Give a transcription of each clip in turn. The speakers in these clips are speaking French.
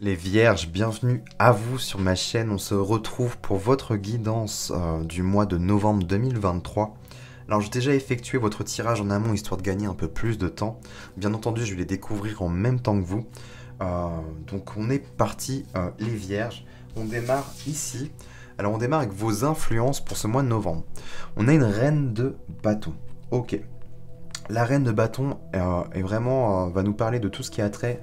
Les vierges, bienvenue à vous sur ma chaîne. On se retrouve pour votre guidance du mois de novembre 2023. Alors j'ai déjà effectué votre tirage en amont histoire de gagner un peu plus de temps. Bien entendu, je vais les découvrir en même temps que vous. Donc on est parti les vierges. On démarre ici. Alors on démarre avec vos influences pour ce mois de novembre. On a une reine de bâton. Ok. La reine de bâton est vraiment va nous parler de tout ce qui a trait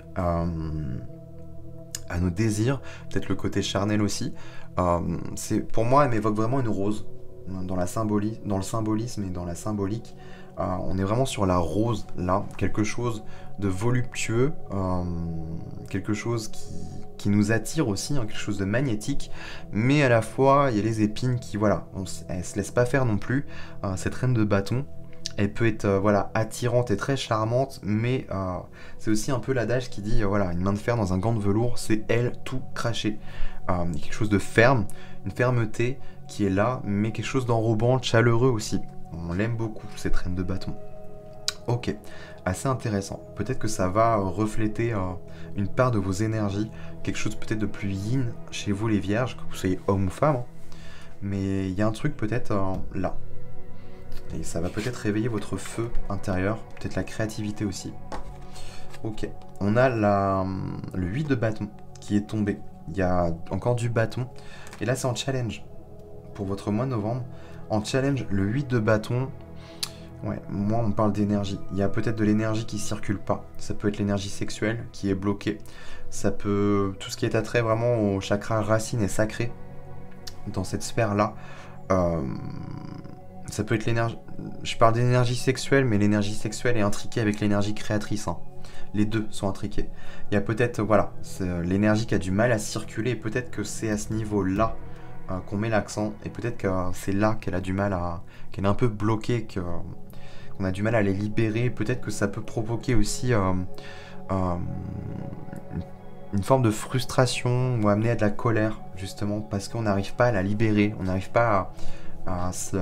à nos désirs, peut-être le côté charnel aussi. Pour moi, elle m'évoque vraiment une rose dans le symbolisme et dans la symbolique. On est vraiment sur la rose là, quelque chose de voluptueux, quelque chose qui nous attire aussi, hein, quelque chose de magnétique, mais à la fois il y a les épines qui, voilà, elle se laisse pas faire non plus. Cette reine de bâton, elle peut être voilà, attirante et très charmante, mais c'est aussi un peu l'adage qui dit voilà, une main de fer dans un gant de velours, c'est elle tout craché. Quelque chose de ferme, une fermeté qui est là, mais quelque chose d'enrobant, chaleureux aussi. On l'aime beaucoup, cette reine de bâton. Ok, assez intéressant. Peut-être que ça va refléter une part de vos énergies, quelque chose peut-être de plus yin chez vous les vierges, que vous soyez homme ou femme. Hein. Mais il y a un truc peut-être là. Et ça va peut-être réveiller votre feu intérieur, peut-être la créativité aussi. Ok, on a le 8 de bâton qui est tombé. Il y a encore du bâton. Et là, c'est en challenge pour votre mois de novembre. En challenge, le 8 de bâton, ouais, moi, on parle d'énergie. Il y a peut-être de l'énergie qui circule pas. Ça peut être l'énergie sexuelle qui est bloquée. Ça peut... Tout ce qui est attrait vraiment au chakra racine et sacré dans cette sphère-là. Ça peut être l'énergie... Je parle d'énergie sexuelle, mais l'énergie sexuelle est intriquée avec l'énergie créatrice. Hein. Les deux sont intriqués. Il y a peut-être, voilà, l'énergie qui a du mal à circuler, et peut-être que c'est à ce niveau-là qu'on met l'accent, et peut-être que c'est là qu'elle a du mal à... qu'elle est un peu bloquée, qu'on a du mal à les libérer. Peut-être que ça peut provoquer aussi une forme de frustration, ou amener à de la colère, justement, parce qu'on n'arrive pas à la libérer, on n'arrive pas à se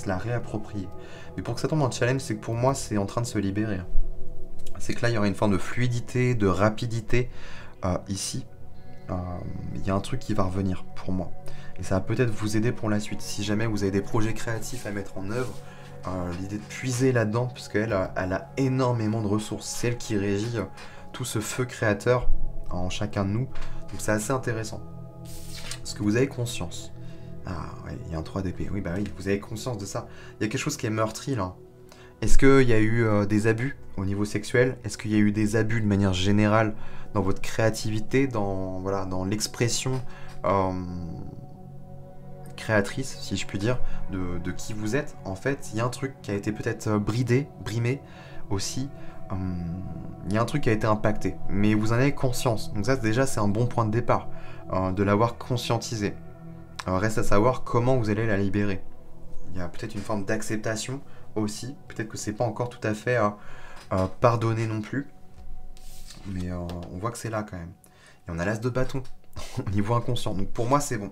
la réapproprier. Mais pour que ça tombe en challenge, c'est que pour moi, c'est en train de se libérer. C'est que là, il y aura une forme de fluidité, de rapidité ici. Il y a un truc qui va revenir pour moi. Et ça va peut-être vous aider pour la suite. Si jamais vous avez des projets créatifs à mettre en œuvre, l'idée de puiser là-dedans, parce qu'elle elle a énormément de ressources. C'est elle qui régit tout ce feu créateur en chacun de nous. Donc c'est assez intéressant. Parce que vous avez conscience. Ah ouais, il y a un 3 d'épée. Oui, bah oui, vous avez conscience de ça. Il y a quelque chose qui est meurtri là. Est-ce qu'il y a eu des abus au niveau sexuel? Est-ce qu'il y a eu des abus de manière générale dans votre créativité, dans, voilà, dans l'expression créatrice, si je puis dire, de qui vous êtes? En fait, il y a un truc qui a été peut-être brimé aussi. Il y a un truc qui a été impacté. Mais vous en avez conscience. Donc ça, déjà, c'est un bon point de départ, de l'avoir conscientisé. Reste à savoir comment vous allez la libérer. Il y a peut-être une forme d'acceptation aussi. Peut-être que c'est pas encore tout à fait pardonné non plus. Mais on voit que c'est là quand même. Et on a l'as de bâton au niveau inconscient. Donc pour moi, c'est bon.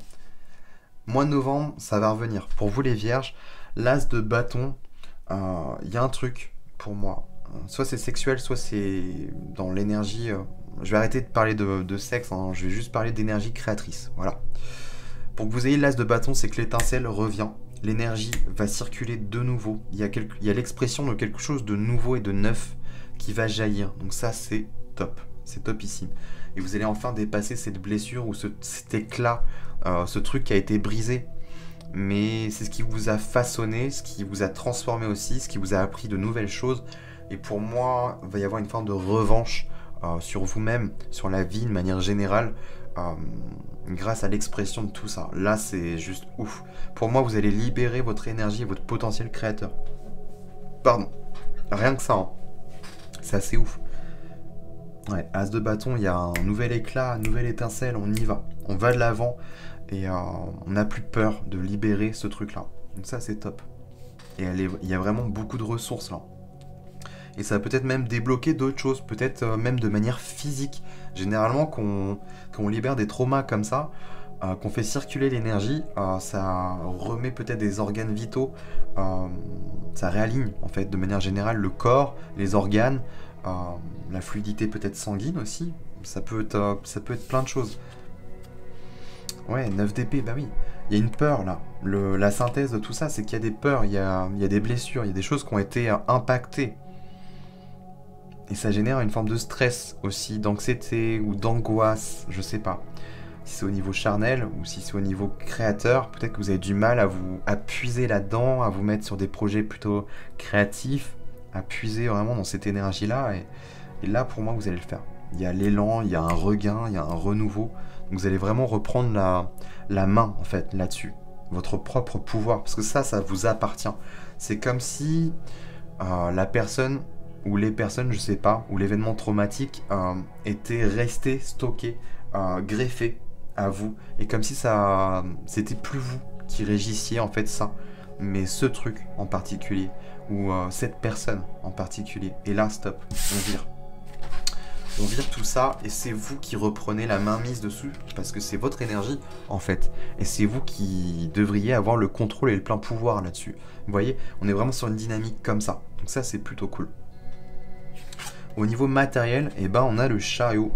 Mois de novembre, ça va revenir. Pour vous les vierges, l'as de bâton, il y a un truc pour moi. Soit c'est sexuel, soit c'est dans l'énergie... je vais arrêter de parler de sexe, hein. Je vais juste parler d'énergie créatrice. Voilà. Pour que vous ayez l'as de bâton, c'est que l'étincelle revient. L'énergie va circuler de nouveau. Il y a l'expression de quelque chose de nouveau et de neuf qui va jaillir. Donc ça, c'est top. C'est topissime. Et vous allez enfin dépasser cette blessure ou cet éclat, ce truc qui a été brisé. Mais c'est ce qui vous a façonné, ce qui vous a transformé aussi, ce qui vous a appris de nouvelles choses. Et pour moi, il va y avoir une forme de revanche sur vous-même, sur la vie de manière générale. Grâce à l'expression de tout ça. Là, c'est juste ouf. Pour moi, vous allez libérer votre énergie et votre potentiel créateur. Pardon. Rien que ça, hein. C'est assez ouf. Ouais, as de bâton, il y a un nouvel éclat, une nouvelle étincelle, on y va. On va de l'avant et on n'a plus peur de libérer ce truc-là. Donc ça, c'est top. Et il y a vraiment beaucoup de ressources là. Et ça va peut-être même débloquer d'autres choses, peut-être même de manière physique. Généralement, quand on libère des traumas comme ça, qu'on fait circuler l'énergie, ça remet peut-être des organes vitaux, ça réaligne en fait de manière générale le corps, les organes, la fluidité peut-être sanguine aussi, ça peut être plein de choses. Ouais, 9 d'épée, bah oui. Il y a une peur là. La synthèse de tout ça, c'est qu'il y a des peurs, il y a des blessures, il y a des choses qui ont été impactées. Et ça génère une forme de stress aussi, d'anxiété ou d'angoisse, je sais pas. Si c'est au niveau charnel ou si c'est au niveau créateur, peut-être que vous avez du mal à puiser là-dedans, à vous mettre sur des projets plutôt créatifs, à puiser vraiment dans cette énergie-là. Et là, pour moi, vous allez le faire. Il y a l'élan, il y a un regain, il y a un renouveau. Donc vous allez vraiment reprendre la main, en fait, là-dessus. Votre propre pouvoir. Parce que ça vous appartient. C'est comme si la personne, ou les personnes, je sais pas, ou l'événement traumatique était resté stocké, greffé à vous. Et comme si c'était plus vous qui régissiez, en fait, ça. Mais ce truc en particulier, ou cette personne en particulier. Et là, stop, on vire. On vire tout ça et c'est vous qui reprenez la main mise dessus parce que c'est votre énergie en fait. Et c'est vous qui devriez avoir le contrôle et le plein pouvoir là-dessus. Vous voyez, on est vraiment sur une dynamique comme ça. Donc ça c'est plutôt cool. Au niveau matériel, eh ben, on a le chariot.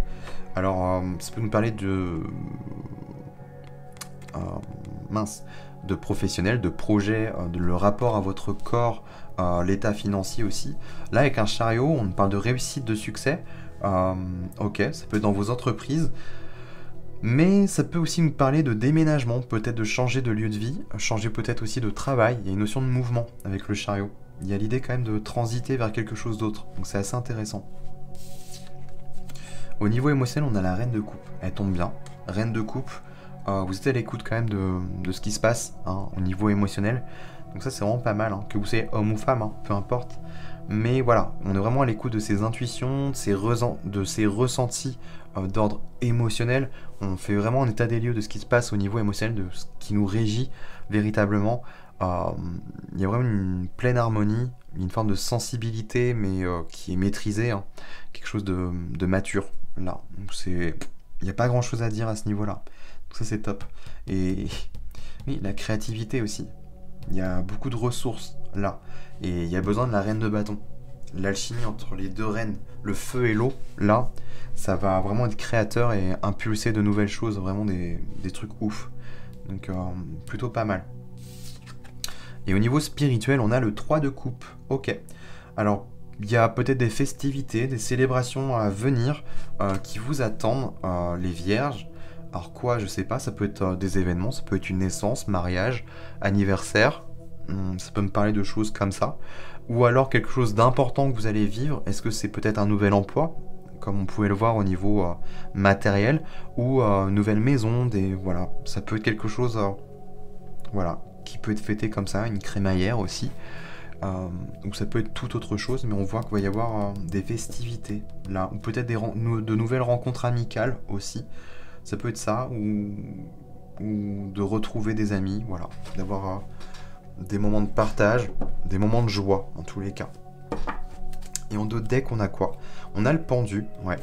Alors ça peut nous parler de... de professionnel, de projet, de le rapport à votre corps, l'état financier aussi. Là avec un chariot, on parle de réussite, de succès. Ok, ça peut être dans vos entreprises, mais ça peut aussi nous parler de déménagement, peut-être de changer de lieu de vie, changer peut-être aussi de travail. Il y a une notion de mouvement avec le chariot. Il y a l'idée quand même de transiter vers quelque chose d'autre, donc c'est assez intéressant. Au niveau émotionnel, on a la reine de coupe, elle tombe bien. Reine de coupe, vous êtes à l'écoute quand même de ce qui se passe hein, au niveau émotionnel, donc ça c'est vraiment pas mal, hein. Que vous soyez homme ou femme, hein, peu importe. Mais voilà, on est vraiment à l'écoute de ses intuitions, de ses ressentis d'ordre émotionnel. On fait vraiment un état des lieux de ce qui se passe au niveau émotionnel, de ce qui nous régit véritablement. Il y a vraiment une pleine harmonie, une forme de sensibilité, mais qui est maîtrisée, hein. Quelque chose de mature, là. Il n'y a pas grand-chose à dire à ce niveau-là. Donc ça, c'est top. Et oui, la créativité aussi. Il y a beaucoup de ressources, là. Et il y a besoin de la reine de bâton. L'alchimie entre les deux reines, le feu et l'eau, là, ça va vraiment être créateur et impulser de nouvelles choses, vraiment des trucs ouf. Donc plutôt pas mal. Et au niveau spirituel, on a le 3 de coupe. Ok. Alors, il y a peut-être des festivités, des célébrations à venir qui vous attendent, les vierges. Alors quoi, je sais pas, ça peut être des événements, ça peut être une naissance, mariage, anniversaire. Ça peut me parler de choses comme ça. Ou alors quelque chose d'important que vous allez vivre. Est-ce que c'est peut-être un nouvel emploi, comme on pouvait le voir au niveau matériel, ou une nouvelle maison, voilà. Ça peut être quelque chose voilà, qui peut être fêté comme ça, une crémaillère aussi. Ou ça peut être tout autre chose, mais on voit qu'il va y avoir des festivités là, ou peut-être de nouvelles rencontres amicales aussi. Ça peut être ça, ou de retrouver des amis, voilà, d'avoir des moments de partage, des moments de joie, en tous les cas. Et en deux decks, on a quoi? On a le pendu, ouais.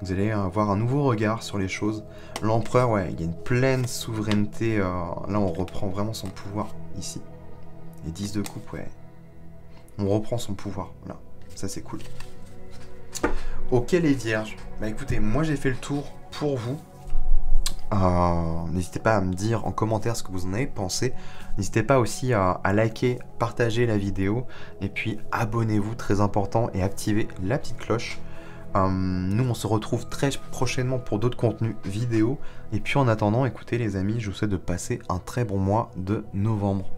Vous allez avoir un nouveau regard sur les choses. L'empereur, ouais, il y a une pleine souveraineté. Là, on reprend vraiment son pouvoir, ici. Et 10 de coupe, ouais. On reprend son pouvoir, là. Ça, c'est cool. Ok, les vierges. Bah écoutez, moi, j'ai fait le tour pour vous. N'hésitez pas à me dire en commentaire ce que vous en avez pensé. N'hésitez pas aussi à liker, partager la vidéo. Et puis abonnez-vous, très important, et activez la petite cloche. Nous on se retrouve très prochainement pour d'autres contenus vidéo. Et puis en attendant, écoutez les amis, je vous souhaite de passer un très bon mois de novembre.